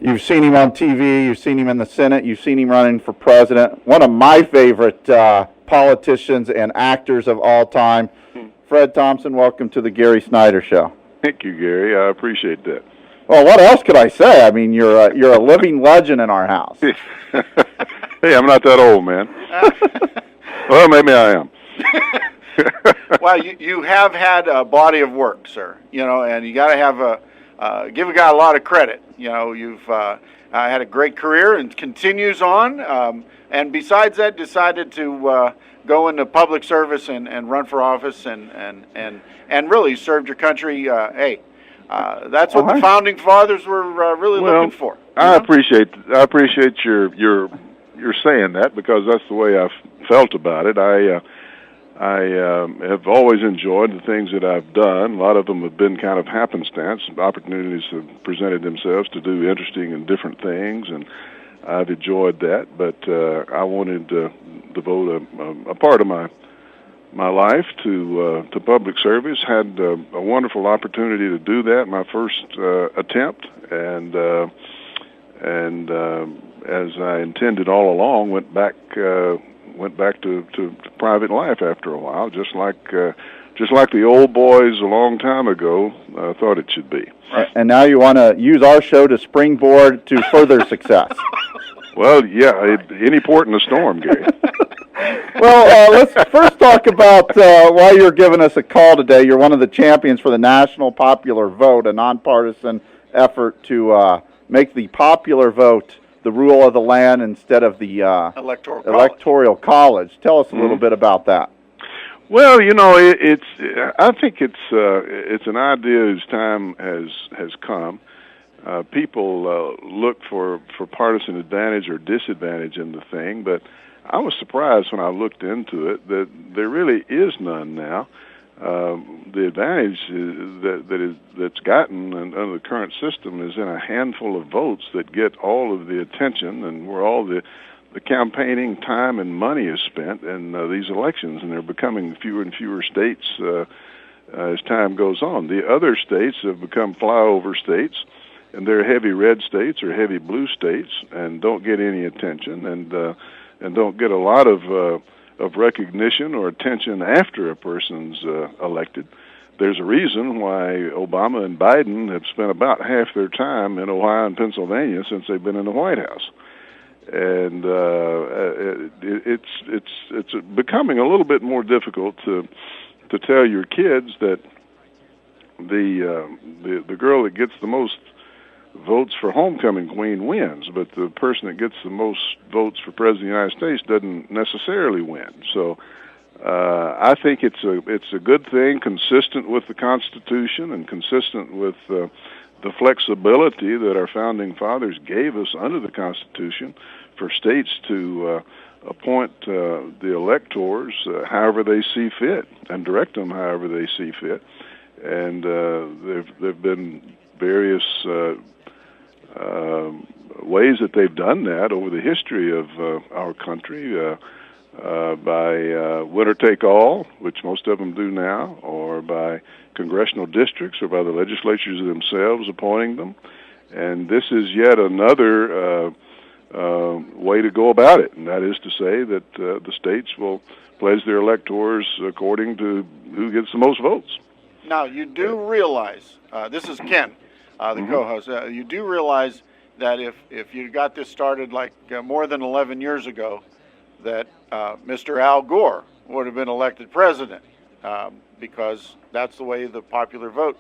You've seen him on TV. You've seen him in the Senate. You've seen him running for president. One of my favorite politicians and actors of all time, Fred Thompson. Welcome to the Gary Snyder Show. Thank you, Gary. I appreciate that. Well, what else could I say? I mean, you're a living legend in our house. Hey, I'm not that old, man. Well, maybe I am. Well, you have had a body of work, sir. And you got to have give a guy a lot of credit. You've had a great career and continues on. And besides that, decided to go into public service and run for office and really served your country. That's what the founding fathers were really looking for. I appreciate your saying that, because that's the way I've felt about it. I have always enjoyed the things that I've done. A lot of them have been kind of happenstance. Opportunities have presented themselves to do interesting and different things, and I've enjoyed that. But I wanted to devote a part of my life to public service. Had a wonderful opportunity to do that. My first attempt, and as I intended all along, went back to private life after a while, just like the old boys a long time ago thought it should be. And now you want to use our show to springboard to further success. Well, yeah, any port in a storm, Gary. Well, let's first talk about why you're giving us a call today. You're one of the champions for the National Popular Vote, a nonpartisan effort to make the popular vote the rule of the land instead of the electoral college. Tell us a little bit about that. Well, I think it's an idea whose time has come. People look for partisan advantage or disadvantage in the thing, but I was surprised when I looked into it that there really is none now. The advantage that's gotten under the current system is in a handful of votes that get all of the attention, and where all the campaigning time and money is spent in these elections, and they're becoming fewer and fewer states as time goes on. The other states have become flyover states, and they're heavy red states or heavy blue states, and don't get any attention, and don't get a lot of recognition or attention after a person's elected. There's a reason why Obama and Biden have spent about half their time in Ohio and Pennsylvania since they've been in the White House, and it's becoming a little bit more difficult to tell your kids that the girl that gets the most votes for homecoming queen wins, but the person that gets the most votes for president of the United States doesn't necessarily win. So I think it's a good thing, consistent with the Constitution and consistent with the flexibility that our founding fathers gave us under the Constitution for states to appoint the electors however they see fit and direct them however they see fit. And there've been various ways that they've done that over the history of our country, by winner take all, which most of them do now, or by congressional districts, or by the legislatures themselves appointing them. And this is yet another way to go about it, and that is to say that the states will pledge their electors according to who gets the most votes. Now, you do realize, this is Ken, the co-host, you do realize that if you got this started like more than 11 years ago, that Mr. Al Gore would have been elected president, because that's the way the popular vote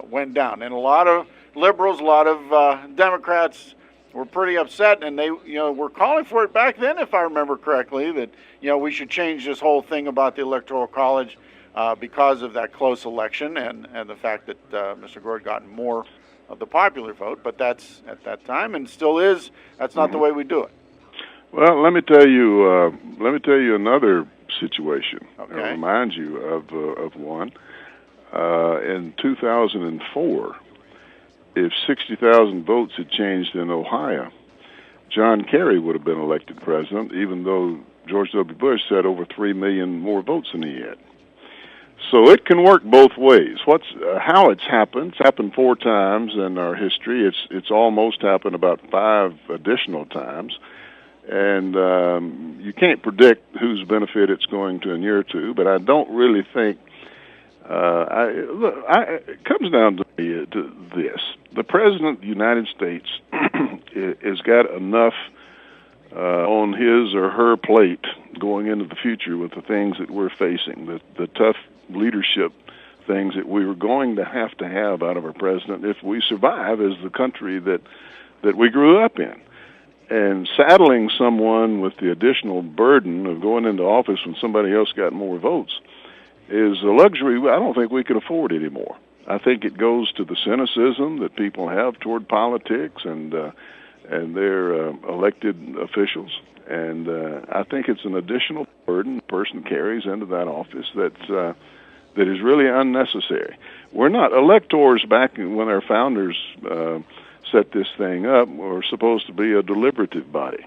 went down. And a lot of liberals, a lot of Democrats were pretty upset, and they were calling for it back then, if I remember correctly, that we should change this whole thing about the Electoral College because of that close election and the fact that Mr. Gore had gotten more of the popular vote. But that's at that time, and still is. That's not the way we do it. Well, let me tell you another situation. Okay. I'll remind you of one. In 2004, if 60,000 votes had changed in Ohio, John Kerry would have been elected president, even though George W. Bush had over 3 million more votes than he had. So it can work both ways. How it's happened? It's happened 4 times in our history. It's almost happened about 5 additional times, and you can't predict whose benefit it's going to inure to. But I don't really think. It comes down to this: the president of the United States has got enough on his or her plate going into the future with the things that we're facing, the tough leadership things that we were going to have out of our president if we survive as the country that we grew up in. And saddling someone with the additional burden of going into office when somebody else got more votes is a luxury I don't think we could afford anymore. I think it goes to the cynicism that people have toward politics and their elected officials. And I think it's an additional burden the person carries into that office that is really unnecessary. We're not electors back when our founders set this thing up were supposed to be a deliberative body.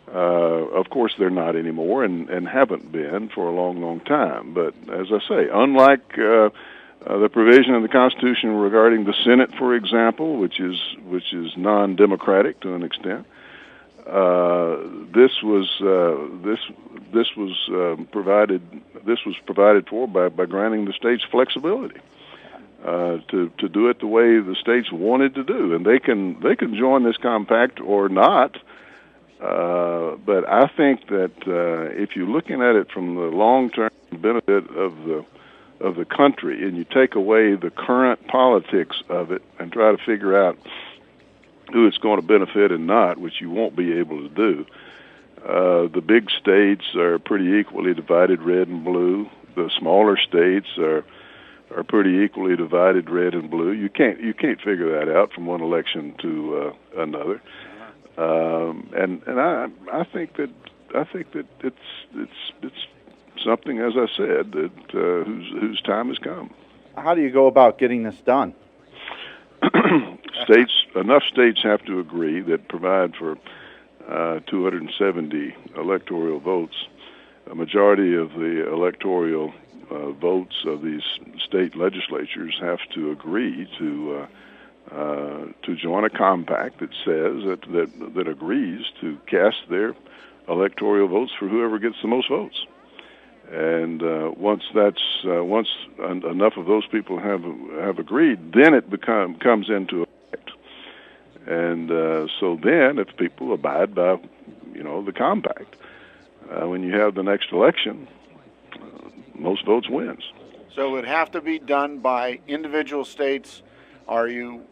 Of course, they're not anymore and haven't been for a long, long time. But as I say, unlike the provision in the Constitution regarding the Senate, for example, which is non-democratic to an extent, this was provided for by granting the states flexibility to do it the way the states wanted to do, and they can join this compact or not. But I think that if you're looking at it from the long-term benefit of the country, and you take away the current politics of it and try to figure out who it's going to benefit and not, which you won't be able to do. The big states are pretty equally divided, red and blue. The smaller states are pretty equally divided, red and blue. You can't figure that out from one election to another. And I think that it's something, as I said, that whose time has come. How do you go about getting this done? Enough states have to agree that provide for 270 electoral votes. A majority of the electoral votes of these state legislatures have to agree to join a compact that says that agrees to cast their electoral votes for whoever gets the most votes. And once enough of those people have agreed, then it comes into effect. And so then, if people abide by, the compact, when you have the next election, most votes wins. So it would have to be done by individual states. Are you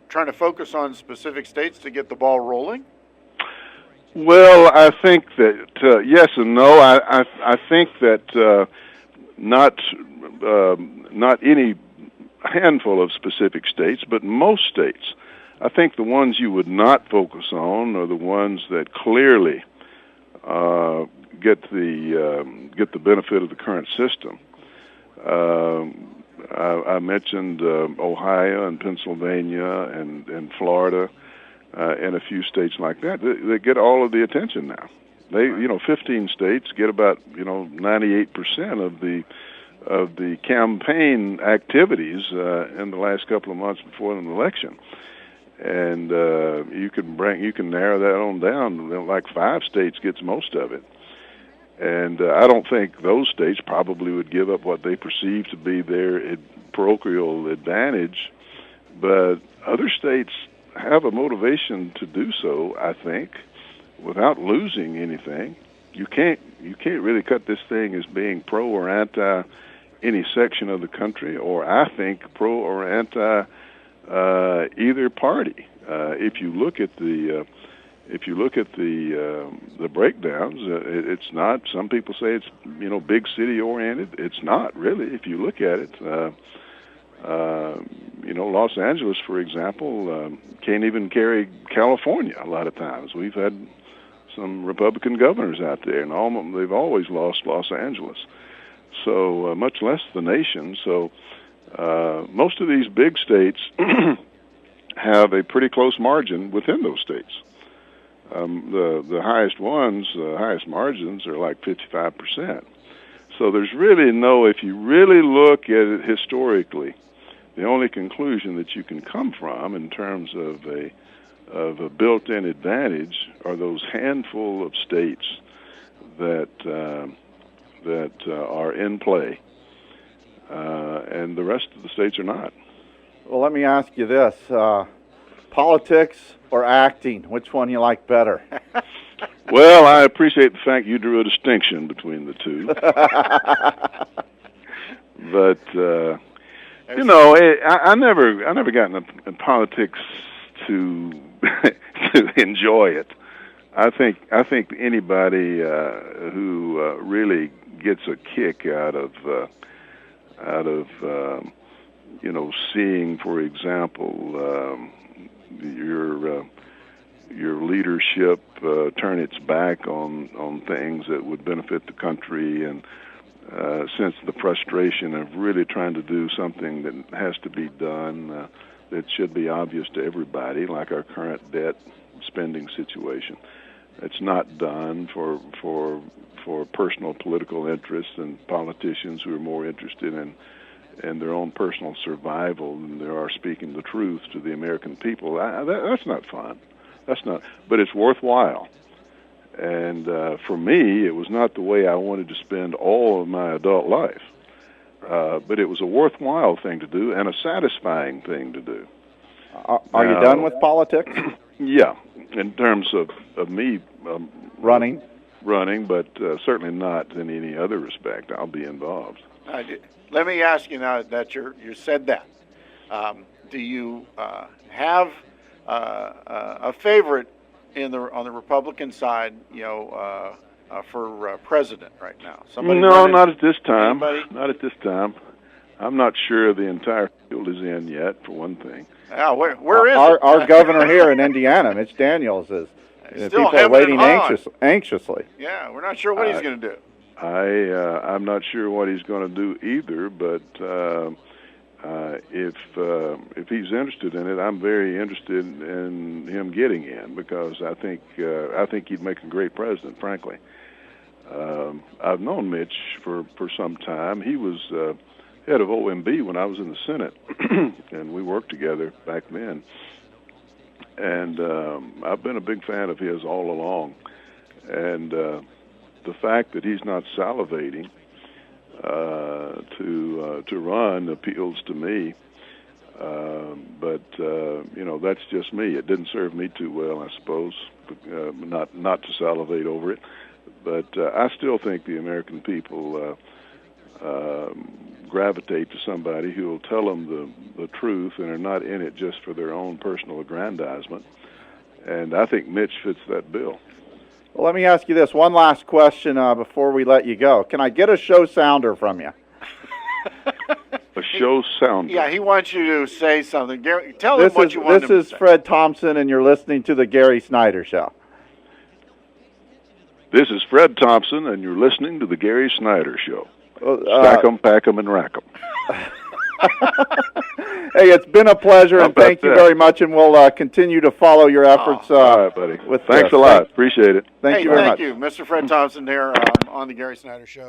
trying to focus on specific states to get the ball rolling? Well, I think that yes and no. I think that not any handful of specific states, but most states. I think the ones you would not focus on are the ones that clearly get the benefit of the current system. I mentioned Ohio and Pennsylvania and Florida. And a few states like that, they get all of the attention now. 15 states get about 98% of the campaign activities in the last couple of months before an election, and you can narrow that on down. Like 5 states gets most of it, and I don't think those states probably would give up what they perceive to be their parochial advantage, but other states have a motivation to do so, I think, without losing anything. You can't really cut this thing as being pro or anti any section of the country, or I think pro or anti either party. If you look at the breakdowns, it's not. Some people say it's big city oriented. It's not really. If you look at it. Los Angeles, for example, can't even carry California a lot of times. We've had some Republican governors out there, and they've always lost Los Angeles, so much less the nation. So most of these big states have a pretty close margin within those states. The highest margins are like 55%. So there's really no, if you really look at it historically, the only conclusion that you can come from in terms of a built-in advantage are those handful of states that are in play, and the rest of the states are not. Well, let me ask you this: politics or acting? Which one you like better? Well, I appreciate the fact you drew a distinction between the two. But you know, I never got in politics to to enjoy it. I think anybody who really gets a kick out of you know, seeing, for example, your leadership turn its back on things that would benefit the country, and sense the frustration of really trying to do something that has to be done that should be obvious to everybody, like our current debt spending situation. It's not done for personal political interests and politicians who are more interested in their own personal survival than they are speaking the truth to the American people. That's not fun. That's not. But it's worthwhile. And for me, it was not the way I wanted to spend all of my adult life. But it was a worthwhile thing to do and a satisfying thing to do. Are you done with politics? Yeah, in terms of me running, but certainly not in any other respect. I'll be involved. Let me ask you now that you said that. Do you have a favorite on the Republican side? You know, for president right now. No, not at this time. Anybody? Not at this time. I'm not sure the entire field is in yet, for one thing. Yeah, where is it? Our governor here in Indiana, Mitch Daniels, is. People are waiting anxiously. Yeah, we're not sure what he's going to do. I'm not sure what he's going to do either, but if he's interested in it, I'm very interested in him getting in, because I think he'd make a great president, frankly. I've known Mitch for some time. He was head of OMB when I was in the Senate, and we worked together back then. And I've been a big fan of his all along. And the fact that he's not salivating to run appeals to me. But you know, that's just me. It didn't serve me too well, I suppose, not to salivate over it. But I still think the American people gravitate to somebody who will tell them the truth and are not in it just for their own personal aggrandizement. And I think Mitch fits that bill. Well, let me ask you this one last question before we let you go. Can I get a show sounder from you? A show sounder? Yeah, he wants you to say something. Gary, tell him what you want him to say. This is Fred Thompson, and you're listening to The Gary Snyder Show. This is Fred Thompson, and you're listening to The Gary Snyder Show. Stack 'em, pack 'em, and rack 'em. Hey, it's been a pleasure, and thank you very much, and we'll continue to follow your efforts. All right, buddy. Thanks a lot. Appreciate it. Thank you very much. Thank you, Mr. Fred Thompson here on The Gary Snyder Show.